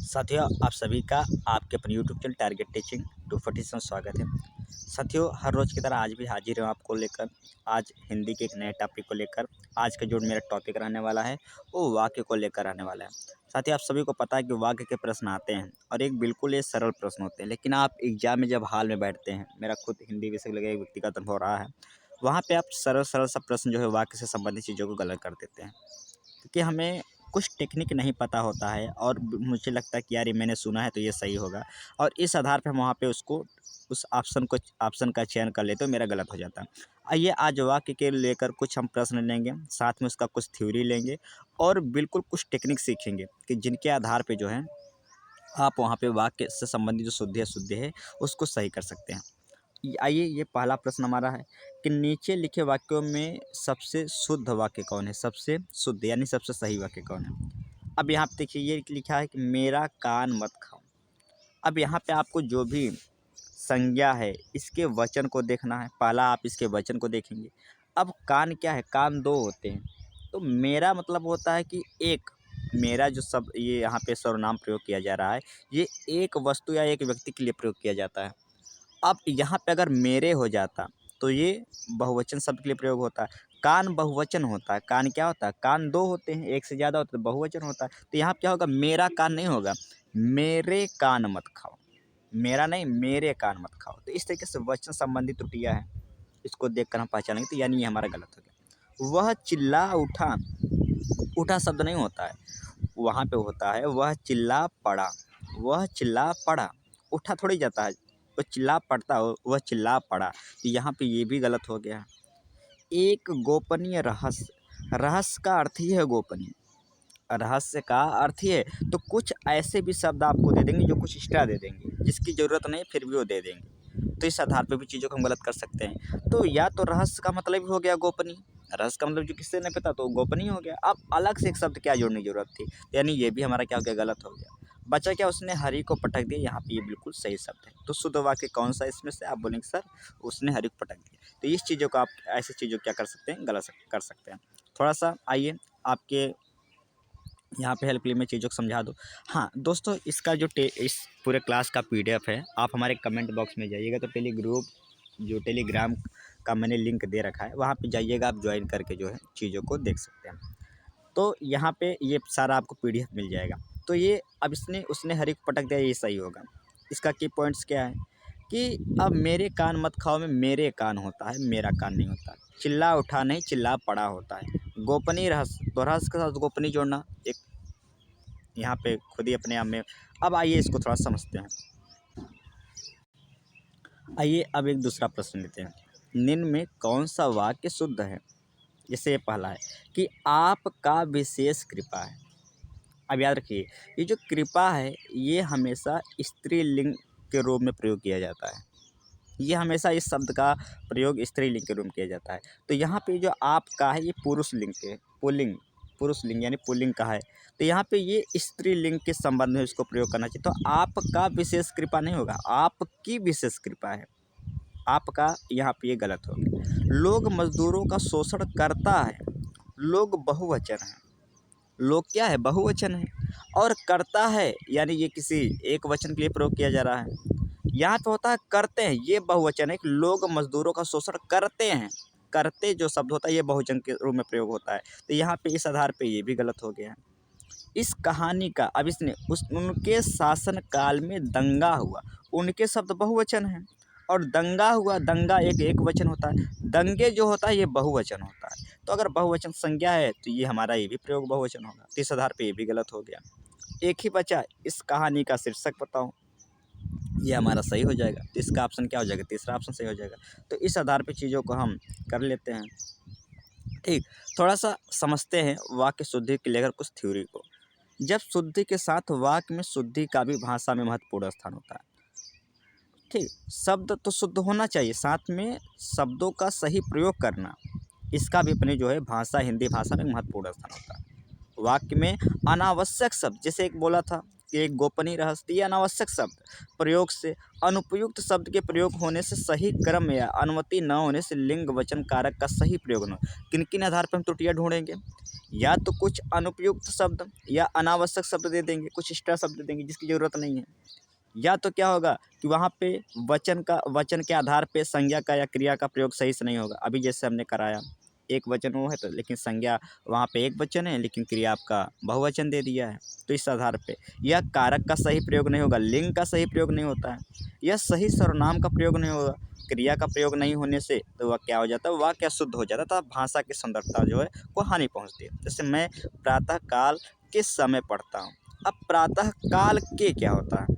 साथियों, आप सभी का आपके अपने यूट्यूब चैनल टारगेट टीचिंग 247 में स्वागत है। साथियों, हर रोज़ की तरह आज भी हाजिर हूँ आपको लेकर। आज हिंदी के एक नए टॉपिक को लेकर। आज का जो मेरा टॉपिक रहने वाला है वो वाक्य को लेकर आने वाला है। साथियों, आप सभी को पता है कि वाक्य के प्रश्न आते हैं और एक बिल्कुल ये सरल प्रश्न होते हैं, लेकिन आप एग्जाम में जब हाल में बैठते हैं, मेरा खुद हिंदी विषय लगे एक व्यक्तिगत अनुभव रहा है, वहाँ पर आप सरल सरल सा प्रश्न जो है वाक्य से संबंधित चीज़ों को गलत कर देते हैं, क्योंकि हमें कुछ टेक्निक नहीं पता होता है और मुझे लगता है कि यार ये मैंने सुना है तो ये सही होगा, और इस आधार पे हम वहाँ पे उसको उस ऑप्शन का चयन कर लेते हो, मेरा गलत हो जाता है। आइए आज वाक्य के लेकर कुछ हम प्रश्न लेंगे, साथ में उसका कुछ थ्योरी लेंगे और बिल्कुल कुछ टेक्निक सीखेंगे कि जिनके आधार पे जो है आप वहाँ पे वाक्य से संबंधित जो शुद्ध अशुद्ध है उसको सही कर सकते हैं। आइए, ये पहला प्रश्न हमारा है कि नीचे लिखे वाक्यों में सबसे शुद्ध वाक्य कौन है? सबसे शुद्ध यानी सबसे सही वाक्य कौन है? अब यहाँ पे देखिए, ये लिखा है कि मेरा कान मत खाओ। अब यहाँ पे आपको जो भी संज्ञा है इसके वचन को देखना है। पहला आप इसके वचन को देखेंगे। अब कान क्या है? कान दो होते हैं। तो मेरा मतलब होता है कि एक, मेरा जो शब्द ये यहाँ पे सर्वनाम प्रयोग किया जा रहा है, ये एक वस्तु या एक व्यक्ति के लिए प्रयोग किया जाता है। अब यहाँ पे अगर मेरे हो जाता तो ये बहुवचन शब्द के लिए प्रयोग होता है। कान बहुवचन होता है। कान क्या होता है? कान दो होते हैं, एक से ज़्यादा होता है तो बहुवचन होता है। तो यहाँ पे क्या होगा? मेरा कान नहीं होगा, मेरे कान मत खाओ। मेरा नहीं, मेरे कान मत खाओ। तो इस तरीके से वचन संबंधी त्रुटियाँ हैं, इसको देखकर हम पहचानेंगे तो यानी ये हमारा गलत हो गया। वह चिल्ला उठा, उठा शब्द नहीं होता है, वहाँ पे होता है वह चिल्ला पड़ा। वह चिल्ला पड़ा, उठा थोड़ी जाता है, वो चिल्ला पड़ता हो, वह चिल्ला पड़ा। तो यहाँ पे ये भी गलत हो गया। एक गोपनीय रहस्य, रहस्य का अर्थ ही है गोपनीय, रहस्य का अर्थ ही है। तो कुछ ऐसे भी शब्द आपको दे देंगे जो कुछ एक्स्ट्रा दे देंगे, जिसकी ज़रूरत नहीं फिर भी वो दे देंगे। तो इस आधार पे भी चीज़ों को हम गलत कर सकते हैं। तो या तो रहस्य का मतलब ही हो गया गोपनीय, रहस्य का मतलब जो किससे नहीं पता तो गोपनीय हो गया। अब अलग से एक शब्द क्या जोड़ने की जरूरत थी? यानी ये भी हमारा क्या हो गया? गलत हो गया। बचा क्या? उसने हरि को पटक दिया। यहाँ पे ये बिल्कुल सही शब्द है। तो शुद्ध वाक्य कौन सा इसमें से? आप बोलेंगे सर उसने हरि को पटक दिया। तो इस चीज़ों को आप ऐसी चीज़ों क्या कर सकते हैं? गलत कर सकते हैं। थोड़ा सा आइए आपके यहाँ पे हेल्प के लिए मैं चीज़ों को समझा दूँ। हाँ दोस्तों, इसका जो इस पूरे क्लास का पीडीएफ है, आप हमारे कमेंट बॉक्स में जाइएगा तो टेलीग्राम का मैंने लिंक दे रखा है, वहाँ पे जाइएगा, आप ज्वाइन करके जो है चीज़ों को देख सकते हैं। तो यहाँ पे ये सारा आपको पीडीएफ मिल जाएगा। तो ये अब इसने उसने हरि को पटक दिया, ये सही होगा। इसका की पॉइंट्स क्या है कि अब मेरे कान मत खाओ में मेरे कान होता है, मेरा कान नहीं होता। चिल्ला उठा नहीं, चिल्ला पड़ा होता है। गोपनीय रहस्य, तो रहस्य के साथ गोपनीय जोड़ना एक यहाँ पे खुद ही अपने आप में। अब आइए इसको थोड़ा समझते हैं। आइए अब एक दूसरा प्रश्न लेते हैं। निम्न में कौन सा वाक्य शुद्ध है? जैसे ये पहला है कि आपका विशेष कृपा है। अब याद रखिए, ये जो कृपा है ये हमेशा स्त्रीलिंग के रूप में प्रयोग किया जाता है। ये हमेशा इस शब्द का प्रयोग स्त्रीलिंग के रूप में किया जाता है। तो यहाँ पे जो आपका है ये पुरुष लिंग के, पुल्लिंग, पुरुष लिंग यानी पुल्लिंग का है। तो यहाँ पे ये स्त्रीलिंग के संबंध में इसको प्रयोग करना चाहिए। तो आपका विशेष कृपा नहीं होगा, आपकी विशेष कृपा है। आपका यहाँ पे ये गलत हो गया। लोग मजदूरों का शोषण करता है, लोग बहुवचन है। लोग क्या है? बहुवचन है। और करता है यानी ये किसी एक वचन के लिए प्रयोग किया जा रहा है। यहाँ पे होता है करते हैं, ये बहुवचन है कि लोग मजदूरों का शोषण करते हैं। करते जो शब्द होता है ये बहुवचन के रूप में प्रयोग होता है। तो यहाँ पे इस आधार पे ये भी गलत हो गया है। इस कहानी का, अब इसने उनके शासन काल में दंगा हुआ, उनके शब्द बहुवचन है और दंगा हुआ, दंगा एक वचन होता है। दंगे जो होता है ये बहुवचन होता है। तो अगर बहुवचन संज्ञा है तो ये हमारा ये भी प्रयोग बहुवचन होगा। तो इस आधार पे ये भी गलत हो गया। एक ही बचा, इस कहानी का शीर्षक बताओ, ये हमारा सही हो जाएगा। तो इसका ऑप्शन क्या हो जाएगा? तीसरा ऑप्शन सही हो जाएगा। तो इस आधार पे चीज़ों को हम कर लेते हैं। ठीक, थोड़ा सा समझते हैं वाक्य शुद्धि के लेकर कुछ थ्योरी को। जब शुद्धि के साथ वाक्य में शुद्धि का भी भाषा में महत्वपूर्ण स्थान होता है। ठीक, शब्द तो शुद्ध होना चाहिए, साथ में शब्दों का सही प्रयोग करना, इसका भी अपने जो है भाषा, हिंदी भाषा में महत्वपूर्ण स्थान होता है। वाक्य में अनावश्यक शब्द, जैसे एक बोला था एक गोपनीय रहस्य या अनावश्यक शब्द प्रयोग से, अनुपयुक्त शब्द के प्रयोग होने से, सही क्रम या अनुमति न होने से, लिंग वचन कारक का सही प्रयोग न हो। किन किन आधार पर हम त्रुटियाँ ढूंढेंगे? या तो कुछ अनुपयुक्त शब्द या अनावश्यक शब्द दे देंगे, कुछ एक्स्ट्रा शब्द दे देंगे जिसकी ज़रूरत नहीं है। या तो क्या होगा कि वहाँ पे वचन के आधार पे संज्ञा का या क्रिया का प्रयोग सही से नहीं होगा। अभी जैसे हमने कराया, एक वचन वो है तो लेकिन संज्ञा वहाँ पे एक वचन है लेकिन क्रिया आपका बहुवचन दे दिया है, तो इस आधार पे। या कारक का सही प्रयोग नहीं होगा, लिंग का सही प्रयोग नहीं होता है, या सही सर्वनाम का प्रयोग नहीं होगा, क्रिया का प्रयोग नहीं होने से तो वह क्या हो जाता है, वाक्य अशुद्ध हो जाता है, भाषा की सुंदरता जो है को हानि पहुँचती है। जैसे मैं प्रातः काल किस समय पढ़ता हूँ। अब प्रातः काल के क्या होता है?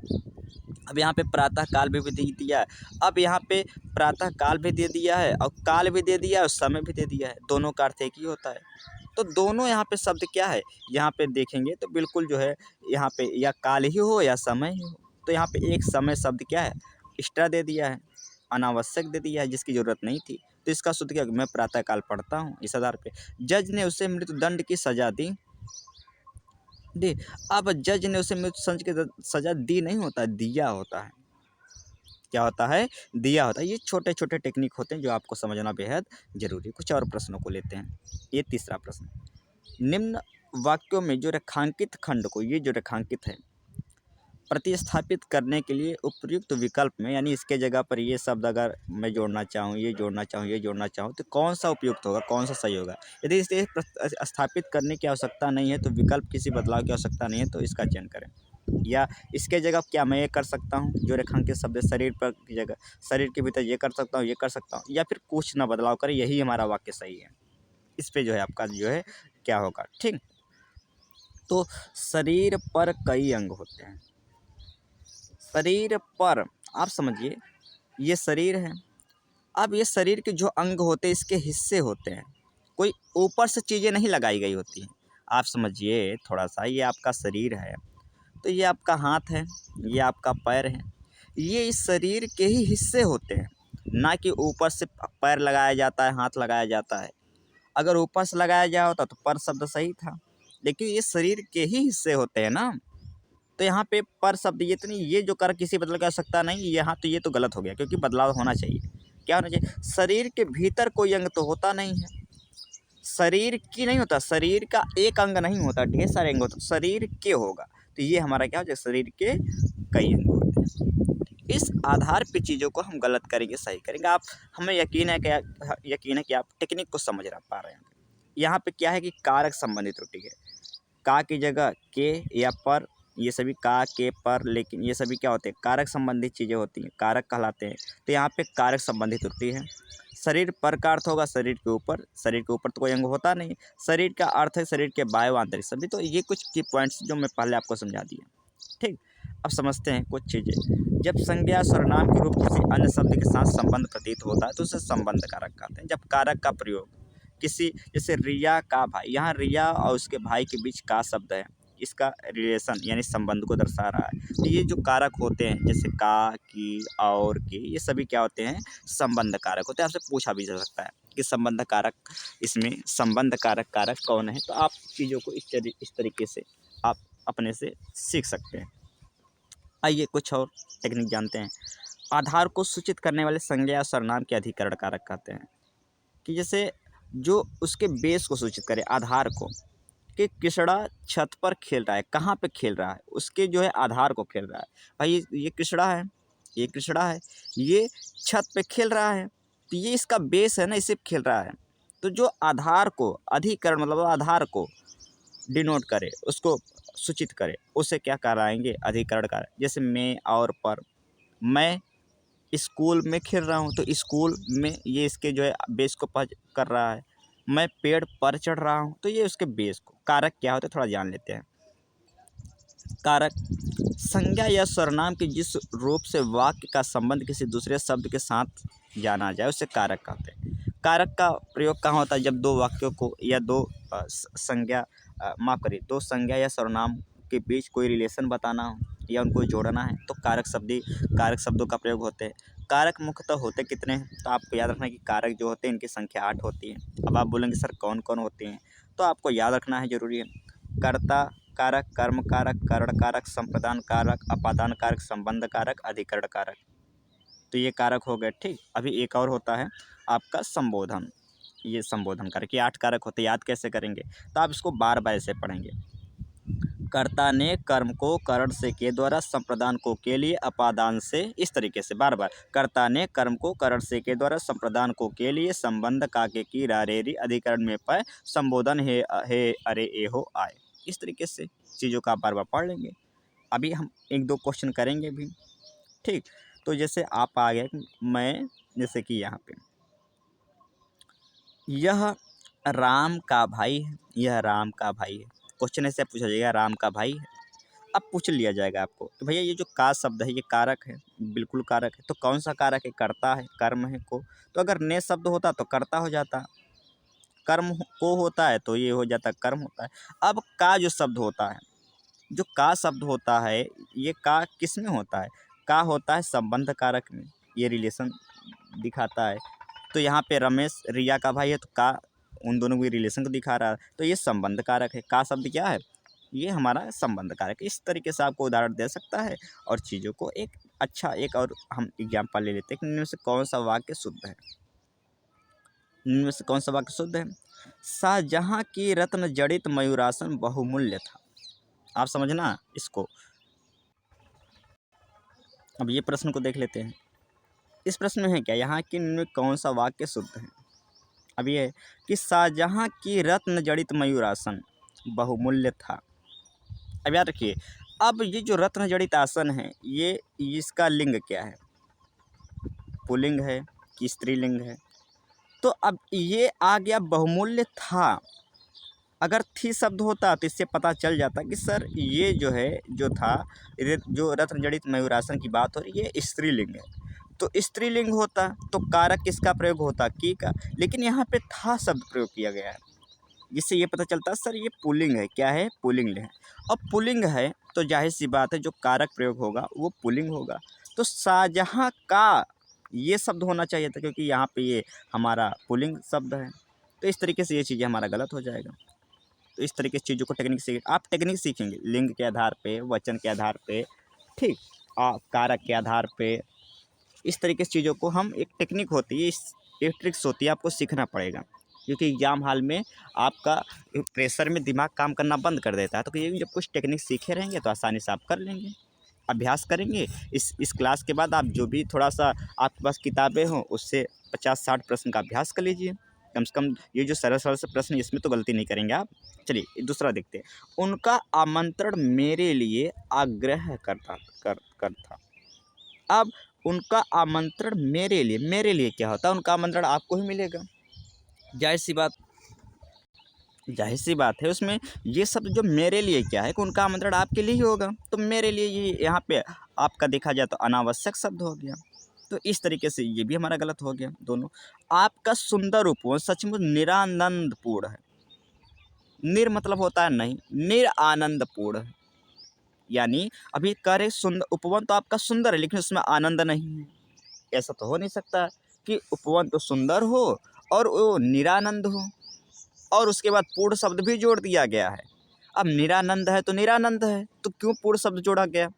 अब यहाँ पे प्रातः काल भी दे दिया है। अब यहाँ पे प्रातः काल भी दे दिया है और काल भी दे दिया है और समय भी दे दिया है, दोनों का अर्थ एक ही होता है। तो दोनों यहाँ पे शब्द क्या है, यहाँ पे देखेंगे तो बिल्कुल जो है यहाँ पे या काल ही हो या समय ही हो। तो यहाँ पे एक समय शब्द क्या है, एक्स्ट्रा दे दिया है, अनावश्यक दे दिया है जिसकी ज़रूरत नहीं थी। तो इसका शुद्ध क्या, मैं प्रातः काल पढ़ता हूँ, इस आधार पे। जज ने उसे मृत्युदंड की सजा दी। अब जज ने उसे मृत्यु की सजा दी नहीं होता, दिया होता है। क्या होता है, दिया होता है। ये छोटे छोटे टेक्निक होते हैं जो आपको समझना बेहद जरूरी है। कुछ और प्रश्नों को लेते हैं। ये तीसरा प्रश्न, निम्न वाक्यों में जो रेखांकित खंड को, ये जो रेखांकित है, प्रतिस्थापित करने के लिए उपयुक्त विकल्प में, यानी इसके जगह पर ये शब्द अगर मैं जोड़ना चाहूँ, ये जोड़ना चाहूँ, ये जोड़ना चाहूँ, तो कौन सा उपयुक्त होगा, कौन सा सही होगा? यदि इसे स्थापित करने की आवश्यकता नहीं है तो विकल्प किसी बदलाव की आवश्यकता नहीं है तो इसका चयन करें। या इसके जगह क्या मैं ये कर सकता हूँ, जो रेखांकित शब्द है शरीर पर की जगह शरीर के भीतर ये कर सकता हूँ, ये कर सकता हूँ, या फिर कुछ ना बदलाव करें, यही हमारा वाक्य सही है। इस पे जो है आपका जो है क्या होगा, ठीक। तो शरीर पर कई अंग होते हैं। शरीर पर, आप समझिए ये शरीर है। अब ये शरीर के जो अंग होते हैं इसके हिस्से होते हैं, कोई ऊपर से चीज़ें नहीं लगाई गई होती हैं। आप समझिए थोड़ा सा, ये आपका शरीर है तो ये आपका हाथ है, ये आपका पैर है, ये इस शरीर के ही हिस्से होते हैं, ना कि ऊपर से पैर लगाया जाता है, हाथ लगाया जाता है। अगर ऊपर से लगाया गया होता तो पर शब्द सही था, लेकिन ये शरीर के ही हिस्से होते हैं ना। तो यहाँ पे पर शब्द ये तो नहीं, ये जो कर किसी बदल कर सकता नहीं, यहाँ तो ये तो गलत हो गया, क्योंकि बदलाव होना चाहिए। क्या होना चाहिए, शरीर के भीतर कोई अंग तो होता नहीं है, शरीर की नहीं होता, शरीर का एक अंग नहीं होता, ढेर सारे अंग होते, शरीर के होगा। तो ये हमारा क्या हो जाए, शरीर के कई अंग होते हैं। इस आधार पे चीज़ों को हम गलत करेंगे, सही करेंगे। आप, हमें यकीन है कि आप टेक्निक को समझ पा रहे हैं। यहाँ पे क्या है कि कारक संबंधी त्रुटि है, का की जगह के या पर, ये सभी का, के, पर, लेकिन ये सभी क्या होते हैं, कारक संबंधित चीज़ें होती हैं, कारक कहलाते हैं। तो यहाँ पे कारक संबंधी त्रुटि है। शरीर पर का अर्थ होगा शरीर के ऊपर, शरीर के ऊपर तो कोई अंग होता नहीं। शरीर का अर्थ है शरीर के बाह्य व आंतरिक सभी। तो ये कुछ की पॉइंट्स जो मैं पहले आपको समझा दिए, ठीक। अब समझते हैं कुछ चीज़ें। जब संज्ञा सर्वनाम के रूप किसी अन्य शब्द के साथ संबंध प्रतीत होता है तो उसे संबंध कारक कहते हैं। जब कारक का प्रयोग किसी, जैसे रिया का भाई, यहाँ रिया और उसके भाई के बीच का शब्द है, इसका रिलेशन यानी संबंध को दर्शा रहा है। तो ये जो कारक होते हैं जैसे का, की, और के, ये सभी क्या होते हैं, संबंध कारक होते हैं। आपसे पूछा भी जा सकता है कि संबंध कारक, इसमें संबंध कारक कारक कौन है, तो आप चीज़ों को इस तरीके से आप अपने से सीख सकते हैं। आइए कुछ और टेक्निक जानते हैं। आधार को सूचित करने वाले संज्ञा या सर्वनाम के अधिकरण कारक कहते हैं, कि जैसे जो उसके बेस को सूचित करे, आधार को, कि कृष्णा छत पर खेल रहा है, कहाँ पे खेल रहा है, उसके जो है आधार को खेल रहा है। भाई ये कृष्णा है, ये कृष्णा है, ये छत पे खेल रहा है, तो ये इसका बेस है ना, इसे खेल रहा है। तो जो आधार को, अधिकरण मतलब आधार को डिनोट करे, उसको सूचित करे, उसे क्या कराएंगे, अधिकरण कारक। जैसे मैं और पर, मैं स्कूल में खेल रहा हूँ तो स्कूल में, ये इसके जो है बेस को कर रहा है। मैं पेड़ पर चढ़ रहा हूँ तो ये उसके बेस को। कारक क्या होते हैं थोड़ा जान लेते हैं। कारक संज्ञा या सर्वनाम के जिस रूप से वाक्य का संबंध किसी दूसरे शब्द के साथ जाना जाए उसे कारक कहते हैं। कारक का प्रयोग कहाँ होता है, जब दो वाक्यों को या दो संज्ञा, माफ़ करिए, दो संज्ञा या सर्वनाम के बीच कोई रिलेशन बताना हो या उनको जोड़ना है तो कारक शब्दों का प्रयोग होते हैं। कारक मुख्यतः होते कितने हैं, तो आपको याद रखना है कि कारक जो होते हैं इनकी संख्या 8 होती है। अब आप बोलेंगे सर कौन कौन होते हैं, तो आपको याद रखना है, ज़रूरी है। कर्ता, कारक, कर्म कारक, करण कारक, संप्रदान कारक, अपादान कारक, संबंध कारक, अधिकरण कारक। तो ये कारक हो गए, ठीक। अभी एक और होता है आपका संबोधन। ये संबोधन कारक, ये 8 कारक होते हैं। याद कैसे करेंगे? तो आप इसको बार बार ऐसे पढ़ेंगे। कर्ता ने कर्म को करण से के द्वारा, संप्रदान को के लिए, अपादान से, इस तरीके से बार बार। कर्ता ने कर्म को करण से के द्वारा, संप्रदान को के लिए, संबंध काके की रारेरी, अधिकरण में पय, संबोधन हे अरे ए हो आए। इस तरीके से चीज़ों का आप बार बार पढ़ लेंगे। अभी हम 1-2 क्वेश्चन करेंगे भी, ठीक। तो जैसे आप आ गए, मैं जैसे कि यहाँ पे यह राम का भाई है, यह राम का भाई है। क्वेश्चन ऐसे पूछा जाएगा, राम का भाई है। अब पूछ लिया जाएगा आपको कि भैया ये जो का शब्द है ये कारक है, बिल्कुल कारक है। तो कौन सा कारक है? कर्ता है, कर्म है को। तो अगर ने शब्द होता तो कर्ता हो जाता, कर्म को होता है तो ये हो जाता कर्म होता है। अब का जो शब्द होता है, जो का शब्द होता है, ये का किस में होता है? का होता है संबंध कारक में, ये रिलेशन दिखाता है। तो यहाँ पे रमेश रिया का भाई है, तो का उन दोनों के रिलेशन को दिखा रहा है, तो ये संबंध कारक है। का शब्द क्या है? ये हमारा संबंध कारक। इस तरीके से आपको उदाहरण दे सकता है और चीज़ों को एक अच्छा, एक और हम एग्जाम्पल ले लेते हैं कि इनमें से कौन सा वाक्य शुद्ध है। इनमें से कौन सा वाक्य शुद्ध है? शाहजहाँ की रत्न जड़ित मयूरासन बहुमूल्य था। आप समझना इसको। अब ये प्रश्न को देख लेते हैं। इस प्रश्न में है क्या, यहाँ की इनमें कौन सा वाक्य शुद्ध है? अब ये है कि शाहजहाँ की रत्न जड़ित मयूरासन बहुमूल्य था। अब याद रखिए, अब ये जो रत्न जड़ित आसन है, ये इसका लिंग क्या है? पुल्लिंग है कि स्त्रीलिंग है? तो अब ये आ गया बहुमूल्य था। अगर थी शब्द होता तो इससे पता चल जाता कि सर ये जो है, जो था, जो रत्न जड़ित मयूरासन की बात हो रही है, ये स्त्रीलिंग है। तो स्त्रीलिंग होता तो कारक किसका प्रयोग होता? की का। लेकिन यहाँ पे था शब्द प्रयोग किया गया है, जिससे ये पता चलता है सर ये पुल्लिंग है। क्या है? पुल्लिंग है। अब पुल्लिंग है तो जाहिर सी बात है जो कारक प्रयोग होगा वो पुल्लिंग होगा। तो शाहजहाँ का ये शब्द होना चाहिए था, क्योंकि यहाँ पे ये हमारा पुल्लिंग शब्द है। तो इस तरीके से ये चीज़ें हमारा गलत हो जाएगा। तो इस तरीके से चीज़ों को टेक्निक सीख, आप टेक्निक सीखेंगे लिंग के आधार पे, वचन के आधार पे, ठीक, कारक के आधार पे। इस तरीके से चीज़ों को हम, एक टेक्निक होती है, एक ट्रिक्स होती है, आपको सीखना पड़ेगा। क्योंकि एग्जाम हॉल में आपका प्रेशर में दिमाग काम करना बंद कर देता है। तो ये जब कुछ टेक्निक सीखे रहेंगे तो आसानी से आप कर लेंगे। अभ्यास करेंगे। इस क्लास के बाद आप जो भी थोड़ा सा आपके पास किताबें हों उससे 50-60 प्रश्न का अभ्यास कर लीजिए। कम से कम ये जो सरल सरल से प्रश्न, इसमें तो गलती नहीं करेंगे आप। चलिए दूसरा देखते हैं। उनका आमंत्रण मेरे लिए आग्रह कर था। अब उनका आमंत्रण मेरे लिए क्या होता है? उनका आमंत्रण आपको ही मिलेगा। जाहिर सी बात है, उसमें ये शब्द जो मेरे लिए क्या है कि उनका आमंत्रण आपके लिए ही होगा। तो मेरे लिए ये यहाँ पे आपका देखा जाए तो अनावश्यक शब्द हो गया। तो इस तरीके से ये भी हमारा गलत हो गया दोनों। आपका सुंदर उपवन सचमुच निरानंदपूर्ण है। निर मतलब होता है नहीं, निरानंदपूर्ण है। यानी अभी कह रहे सुंदर उपवन तो आपका सुंदर है, लेकिन उसमें आनंद नहीं है। ऐसा तो हो नहीं सकता कि उपवन तो सुंदर हो और वो निरानंद हो। और उसके बाद पूर्ण शब्द भी जोड़ दिया गया है। अब निरानंद है तो निरानंद है, तो क्यों पूर्ण शब्द जोड़ा गया?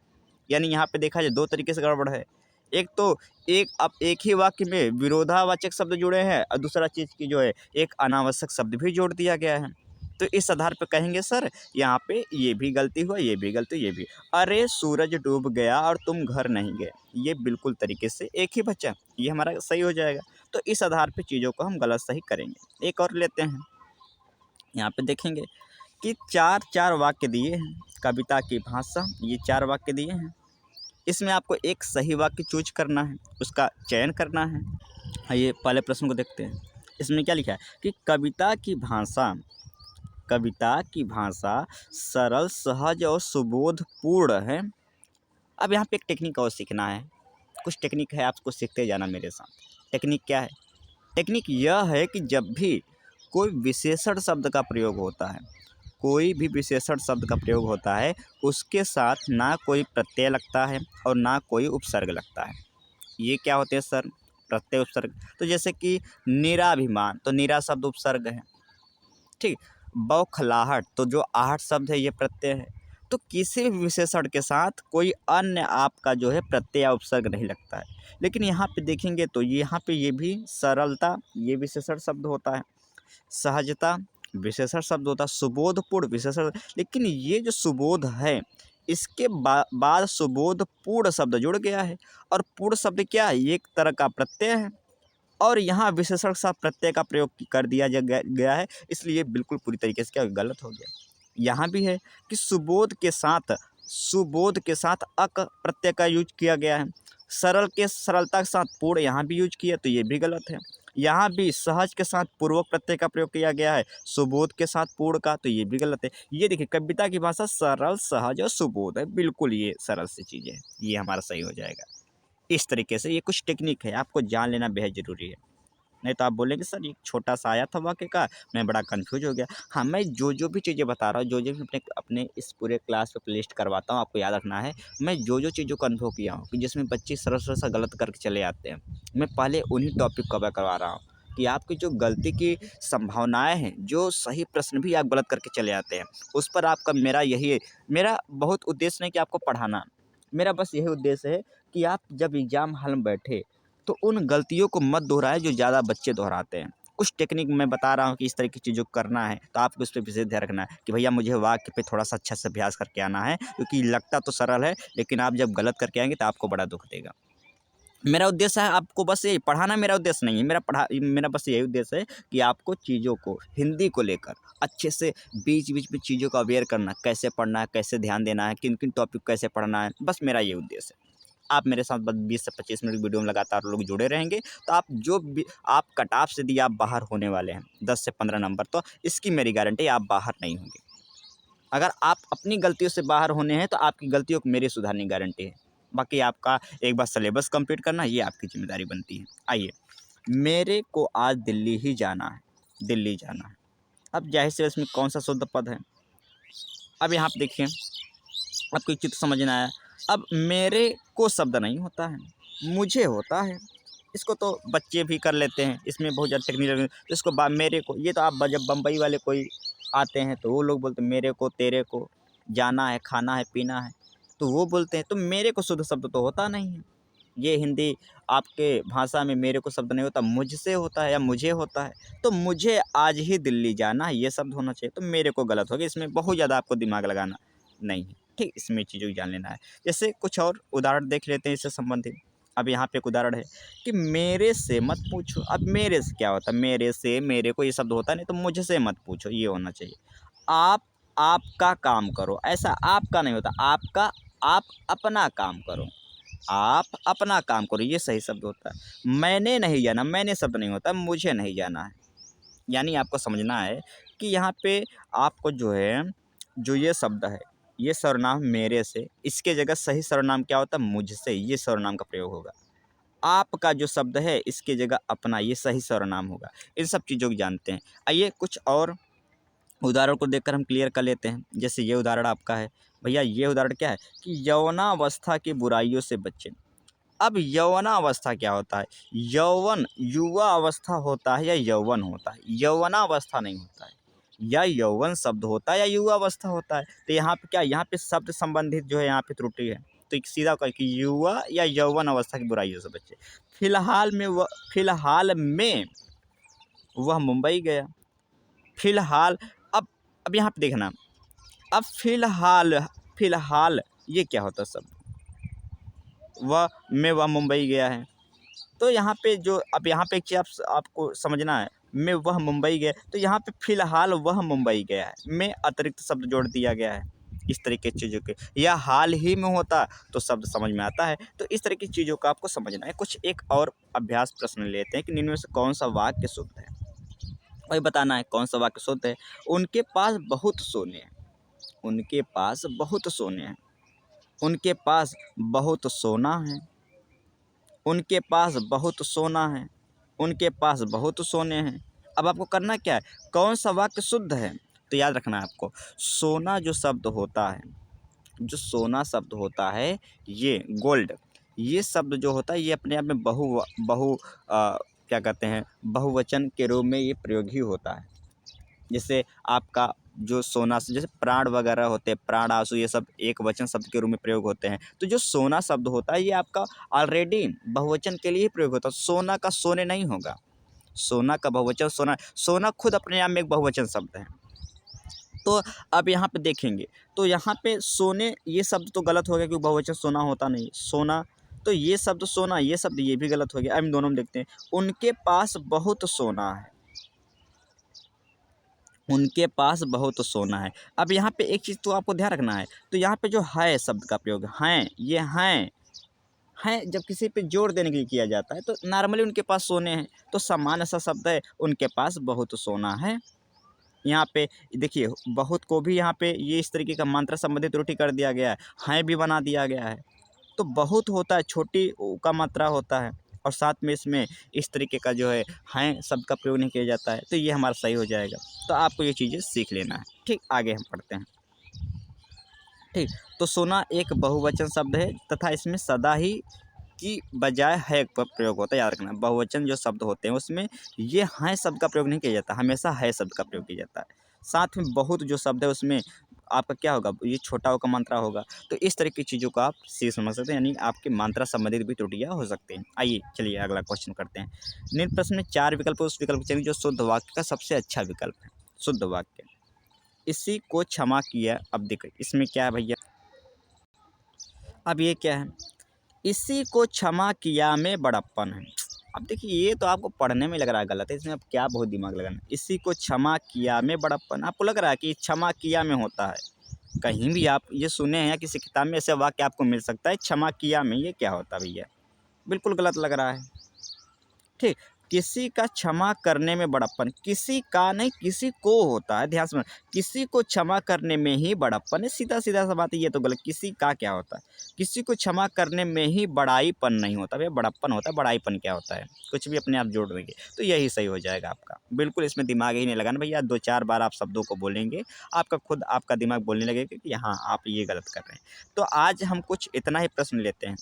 यानी यहाँ पे देखा जाए 2 तरीके से गड़बड़ है। एक तो एक ही वाक्य में विरोधावाचक शब्द जुड़े हैं और दूसरा चीज़ की जो है एक अनावश्यक शब्द भी जोड़ दिया गया है। तो इस आधार पे कहेंगे सर यहाँ पे ये भी गलती हुआ, ये भी गलती, ये भी। अरे सूरज डूब गया और तुम घर नहीं गए, ये बिल्कुल तरीके से एक ही बचा, ये हमारा सही हो जाएगा। तो इस आधार पे चीज़ों को हम गलत सही करेंगे। एक और लेते हैं। यहाँ पे देखेंगे कि 4 वाक्य दिए हैं। कविता की भाषा, ये 4 वाक्य दिए हैं। इसमें आपको एक सही वाक्य चूज करना है, उसका चयन करना है। आइए पहले प्रश्न को देखते हैं। इसमें क्या लिखा है कि कविता की भाषा सरल, सहज और सुबोधपूर्ण है। अब यहाँ पे एक टेक्निक और सीखना है। कुछ टेक्निक है, आपको सीखते जाना मेरे साथ। टेक्निक क्या है? टेक्निक यह है कि जब भी कोई विशेषण शब्द का प्रयोग होता है, कोई भी विशेषण शब्द का प्रयोग होता है, उसके साथ ना कोई प्रत्यय लगता है और ना कोई उपसर्ग लगता है। ये क्या होते हैं सर? प्रत्यय उपसर्ग। तो जैसे कि निराभिमान, तो निरा शब्द उपसर्ग है, ठीक। बौखलाहट, तो जो आहट शब्द है ये प्रत्यय है। तो किसी भी विशेषण के साथ कोई अन्य आपका जो है प्रत्यय या उपसर्ग नहीं लगता है। लेकिन यहाँ पे देखेंगे तो यहाँ पे ये भी सरलता ये विशेषण शब्द होता है, सहजता विशेषण शब्द होता है, सुबोधपूर्ण विशेषण। लेकिन ये जो सुबोध है इसके बाद सुबोधपूर्ण शब्द जुड़ गया है, और पूर्ण शब्द क्या है, ये एक तरह का प्रत्यय है, और यहाँ विशेषण के साथ प्रत्यय का प्रयोग कर दिया गया है, इसलिए बिल्कुल पूरी तरीके से क्या गलत हो गया। यहाँ भी है कि सुबोध के साथ अक प्रत्यय का यूज किया गया है, सरल के सरलता के साथ पूर्ण यहाँ भी यूज किया, तो ये भी गलत है। यहाँ भी सहज के साथ पूर्वक प्रत्यय का प्रयोग किया गया है, सुबोध के साथ पूर्ण का, तो ये भी गलत है। ये देखिए कविता की भाषा सरल सहज और सुबोध है, बिल्कुल ये सरल सी चीज़ें हैं, ये हमारा सही हो जाएगा। इस तरीके से ये कुछ टेक्निक है, आपको जान लेना बेहद ज़रूरी है, नहीं तो आप बोलेंगे सर ये छोटा सा आया था वाक्य का, मैं बड़ा कंफ्यूज हो गया। हाँ, मैं जो भी चीज़ें बता रहा हूँ, जो भी अपने अपने इस पूरे क्लास पे प्लेलिस्ट करवाता हूँ, आपको याद रखना है, मैं जो चीज़ों का अनुभव किया हूँ कि जिसमें बच्चे सरल सा गलत करके चले आते हैं, मैं पहले उन्हीं टॉपिक कवर करवा रहा हूँ कि आपकी जो गलती की संभावनाएँ हैं, जो सही प्रश्न भी आप गलत करके चले आते हैं, उस पर आपका मेरा बहुत उद्देश्य नहीं कि आपको पढ़ाना, मेरा बस यही उद्देश्य है कि आप जब एग्ज़ाम हॉल में बैठे तो उन गलतियों को मत दोहराएं जो ज़्यादा बच्चे दोहराते हैं। कुछ टेक्निक मैं बता रहा हूँ कि इस तरह की चीज़ों को करना है, तो आपको उस पे विशेष ध्यान रखना है कि भैया मुझे वाक्य पे थोड़ा-सा अच्छा से अभ्यास करके आना है, क्योंकि लगता तो सरल है, लेकिन आप जब गलत करके आएँगे तो आपको बड़ा दुःख देगा। मेरा उद्देश्य है आपको बस यही पढ़ाना, मेरा उद्देश्य नहीं है, मेरा बस यही उद्देश्य है कि आपको चीज़ों को हिंदी को लेकर अच्छे से बीच-बीच में चीज़ों को अवेयर करना, कैसे पढ़ना है, कैसे ध्यान देना है, किन-किन टॉपिक कैसे पढ़ना है, बस मेरा ये उद्देश्य है। आप मेरे साथ बस 20 से 25 मिनट वीडियो में लगातार लोग जुड़े रहेंगे, तो आप जो भी आप कट ऑफ से दिए आप बाहर होने वाले हैं 10 से 15 नंबर, तो इसकी मेरी गारंटी आप बाहर नहीं होंगे। अगर आप अपनी गलतियों से बाहर होने हैं तो आपकी गलतियों को मेरी सुधारने की गारंटी है। बाकी आपका एक बार सिलेबस कंप्लीट करना ये आपकी ज़िम्मेदारी बनती है। आइए, मेरे को आज दिल्ली ही जाना है, दिल्ली जाना है। अब ज़ाहिर-सी इसमें कौन-सा शुद्ध पद है? अब यहाँ पे देखिए, आपको एक चीज़ समझ में आया। अब मेरे को शब्द नहीं होता है, मुझे होता है। इसको तो बच्चे भी कर लेते हैं, इसमें बहुत ज़्यादा टेक्निकल, इसको मेरे को, ये तो आप जब बम्बई वाले कोई आते हैं तो वो लोग बोलते हैं मेरे को, तेरे को, जाना है, खाना है, पीना है, तो वो बोलते हैं। तो मेरे को शुद्ध शब्द तो होता नहीं है। ये हिंदी आपके भाषा में मेरे को शब्द नहीं होता, मुझसे होता है या मुझे होता है। तो मुझे आज ही दिल्ली जाना है, ये शब्द होना चाहिए, तो मेरे को गलत हो गया। इसमें बहुत ज़्यादा आपको दिमाग लगाना नहीं है, ठीक, इसमें चीज़ों को जान लेना है। जैसे कुछ और उदाहरण देख लेते हैं इससे संबंधित। अब यहाँ पे एक उदाहरण है कि मेरे से मत पूछो। अब मेरे से क्या होता है, मेरे से, मेरे को ये शब्द होता नहीं, तो मुझसे मत पूछो ये होना चाहिए। आप आपका काम करो, ऐसा आपका नहीं होता, आपका, आप अपना काम करो, आप अपना काम करो, ये सही शब्द होता है। मैंने नहीं जाना, मैंने शब्द नहीं होता, मुझे नहीं जाना है। यानी आपको समझना है कि यहाँ पे आपको जो है, जो ये शब्द है, ये सर्वनाम मेरे से, इसके जगह सही सर्वनाम क्या होता है, मुझसे, ये सर्वनाम का प्रयोग होगा। आपका जो शब्द है इसके जगह अपना, ये सही सर्वनाम होगा। इन सब चीज़ों को जानते हैं। आइए कुछ और उदाहरण को देखकर हम क्लियर कर लेते हैं। जैसे ये उदाहरण आपका है, भैया ये उदाहरण क्या है कि यौवनावस्था की बुराइयों से बचें। अब यौवनावस्था क्या होता है? यौवन युवा अवस्था होता है या यौवन होता है? यौवनावस्था नहीं होता है। या यौवन शब्द होता है या युवा अवस्था होता है। तो यहाँ पे क्या, यहाँ पे शब्द संबंधित जो है यहाँ पे त्रुटि है। तो एक सीधा कहें कि युवा या यौवन अवस्था की बुराइयों से बचे। फिलहाल में वह मुंबई गया। फिलहाल, अब यहाँ पे देखना, अब फिलहाल ये क्या होता है शब्द? वह मुंबई गया है। तो यहाँ पे जो, अब यहाँ पे एक चीज़ आपको समझना है, मैं वह मुंबई गया, तो यहाँ पे फ़िलहाल वह मुंबई गया है, में अतिरिक्त शब्द जोड़ दिया गया है। इस तरह की चीज़ों के, या हाल ही में होता तो शब्द समझ में आता है। तो इस तरह की चीज़ों का आपको समझना है। कुछ एक और अभ्यास प्रश्न लेते हैं कि निम्न में से कौन सा वाक्य शुद्ध है, वही बताना है कौन सा वाक्य शुद्ध है। उनके पास बहुत सोने हैं, उनके पास बहुत सोने हैं, उनके पास बहुत सोना है, उनके पास बहुत सोना है, उनके पास बहुत सोने हैं। अब आपको करना क्या है, कौन सा वाक्य शुद्ध है? तो याद रखना है आपको, सोना जो शब्द होता है, जो सोना शब्द होता है, ये गोल्ड, ये शब्द जो होता है ये अपने आप में क्या कहते हैं, बहुवचन के रूप में ये प्रयोग ही होता है। जैसे आपका जो सोना से जैसे प्राण वगैरह होते हैं, प्राण, आंसू, ये सब एक वचन शब्द के रूप में प्रयोग होते हैं। तो जो सोना शब्द होता है ये आपका ऑलरेडी बहुवचन के लिए ही प्रयोग होता है। सोना का सोने नहीं होगा। सोना का बहुवचन सोना, सोना खुद अपने आप में एक बहुवचन शब्द है। तो अब यहाँ पे देखेंगे तो यहाँ पे सोने ये शब्द तो गलत हो गया क्योंकि बहुवचन सोना होता नहीं। सोना तो ये शब्द सोना, ये शब्द ये भी गलत हो गया। अब इन दोनों में देखते हैं। उनके पास बहुत सोना है, उनके पास बहुत सोना है। अब यहाँ पे एक चीज़ तो आपको ध्यान रखना है। तो यहाँ पे जो है शब्द का प्रयोग हैं, ये हैं जब किसी पे जोर देने के लिए किया जाता है तो नॉर्मली उनके पास सोने हैं, तो सामान्य सा शब्द है, उनके पास बहुत सोना है। यहाँ पे देखिए बहुत को भी यहाँ पे ये इस तरीके का मात्रा संबंधित त्रुटि कर दिया गया है भी बना दिया गया है। तो बहुत होता है, छोटी ऊ का मात्रा होता है और साथ में इसमें इस तरीके का जो है शब्द का प्रयोग नहीं किया जाता है, तो ये हमारा सही हो जाएगा। तो आपको ये चीज़ें सीख लेना है। ठीक, आगे हम पढ़ते हैं। ठीक, तो सोना एक बहुवचन शब्द है तथा इसमें सदा ही की बजाय है का प्रयोग होता है, याद रखना। बहुवचन जो शब्द होते हैं उसमें ये हैं शब्द का प्रयोग नहीं किया जाता, हमेशा है शब्द का प्रयोग किया जाता है। साथ में बहुत जो शब्द है उसमें आपका क्या होगा, ये छोटा हो का मात्रा होगा। तो इस तरह की चीज़ों को आप सीख समझ सकते हैं, यानी आपकी मात्रा संबंधित भी त्रुटियाँ हो सकती हैं। आइए चलिए अगला क्वेश्चन करते हैं। निम्न प्रश्न में 4 विकल्प है, उस विकल्प को चुनिए जो शुद्ध वाक्य का सबसे अच्छा विकल्प है। शुद्ध वाक्य, इसी को क्षमा किया। अब देखिए इसमें क्या है भैया, अब ये क्या है, इसी को क्षमा किया में बड़प्पन है। अब देखिए ये तो आपको पढ़ने में लग रहा है गलत है, इसमें अब क्या बहुत दिमाग लगाना। इसी को क्षमा किया में बड़प्पन, आपको लग रहा है कि क्षमा किया में होता है। कहीं भी आप ये सुने हैं या किसी किताब में ऐसे वाक्य आपको मिल सकता है क्षमा किया में, ये क्या होता है भैया, बिल्कुल गलत लग रहा है। ठीक, किसी का क्षमा करने में बड़प्पन, किसी का नहीं किसी को होता है, ध्यान से किसी को क्षमा करने में ही बड़प्पन है। सीधा सीधा सा बात है, ये तो गलत। किसी का क्या होता है, किसी को क्षमा करने में ही बड़ाईपन नहीं होता भैया, बड़प्पन होता है। बड़ाईपन क्या होता है, कुछ भी अपने आप जोड़ देंगे तो यही सही हो जाएगा आपका। बिल्कुल इसमें दिमाग ही नहीं लगाना भैया, 2-4 बार आप शब्दों को बोलेंगे आपका खुद आपका दिमाग बोलने लगेगा कि हाँ आप ये गलत कर रहे हैं। तो आज हम कुछ इतना ही प्रश्न लेते हैं,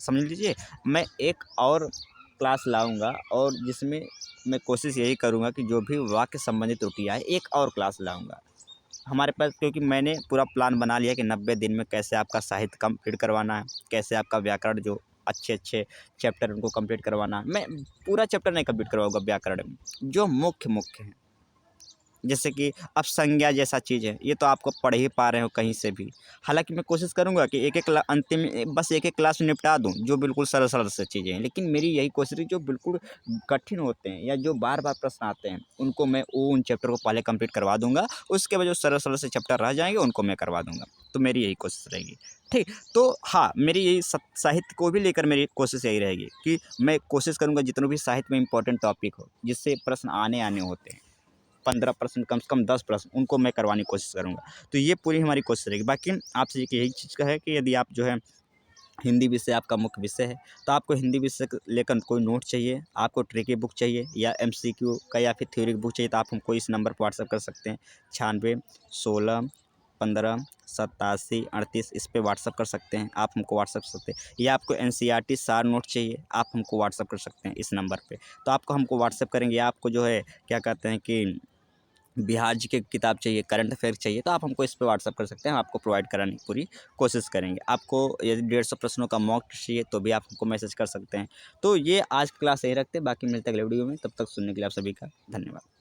समझ लीजिए। मैं एक और क्लास लाऊंगा और जिसमें मैं कोशिश यही करूंगा कि जो भी वाक्य संबंधित त्रुटियाँ है एक और क्लास लाऊंगा हमारे पास, क्योंकि मैंने पूरा प्लान बना लिया कि 90 दिन में कैसे आपका साहित्य कंप्लीट करवाना है, कैसे आपका व्याकरण जो अच्छे अच्छे चैप्टर उनको कंप्लीट करवाना है। मैं पूरा चैप्टर नहीं कंप्लीट करवाऊंगा व्याकरण में, जो मुख्य मुख्य हैं। जैसे कि अब संज्ञा जैसा चीज़ है, ये तो आपको पढ़ ही पा रहे हो कहीं से भी। हालांकि मैं कोशिश करूंगा कि एक एक अंतिम बस एक एक क्लास में निपटा दूं जो बिल्कुल सरल सरल से चीज़ें हैं, लेकिन मेरी यही कोशिश है जो बिल्कुल कठिन होते हैं या जो बार बार प्रश्न आते हैं उनको मैं उन चैप्टर को पहले कंप्लीट करवा दूंगा, उसके बाद जो सरल सरल से चैप्टर रह जाएंगे उनको मैं करवा दूंगा। तो मेरी यही कोशिश रहेगी। ठीक, तो हाँ मेरी यही साहित्य को भी लेकर मेरी कोशिश यही रहेगी कि मैं कोशिश करूँगा जितने भी साहित्य में इंपॉर्टेंट टॉपिक हो जिससे प्रश्न आने होते हैं 15% कम से कम 10 प्रश्न उनको मैं करवाने की कोशिश करूँगा। तो ये पूरी हमारी कोशिश रहेगी। बाकी आपसे यही चीज़ का है कि यदि आप जो है हिंदी विषय आपका मुख्य विषय है तो आपको हिंदी विषय को लेकर कोई नोट चाहिए, आपको ट्रिकी बुक चाहिए या एमसीक्यू का या फिर थ्योरी बुक चाहिए तो आप हमको इस नंबर पर व्हाट्सएप कर सकते हैं 96 16 15 87 38। इस पर व्हाट्सएप कर सकते हैं, आप हमको व्हाट्सएप कर सकते हैं। या आपको एनसीईआरटी सार नोट चाहिए आप हमको व्हाट्सएप कर सकते हैं इस नंबर पे। तो आपको हमको व्हाट्सएप करेंगे, आपको जो है क्या कहते हैं कि बिहार जी की किताब चाहिए, करंट अफेयर चाहिए तो आप हमको इस पे व्हाट्सअप कर सकते हैं, हम आपको प्रोवाइड कराने की पूरी कोशिश करेंगे। आपको यदि 150 प्रश्नों का मॉक टेस्ट चाहिए तो भी आप हमको मैसेज कर सकते हैं। तो ये आज की क्लास यही रखते हैं, बाकी मिलते हैं अगले वीडियो में, तब तक सुनने के लिए आप सभी का धन्यवाद।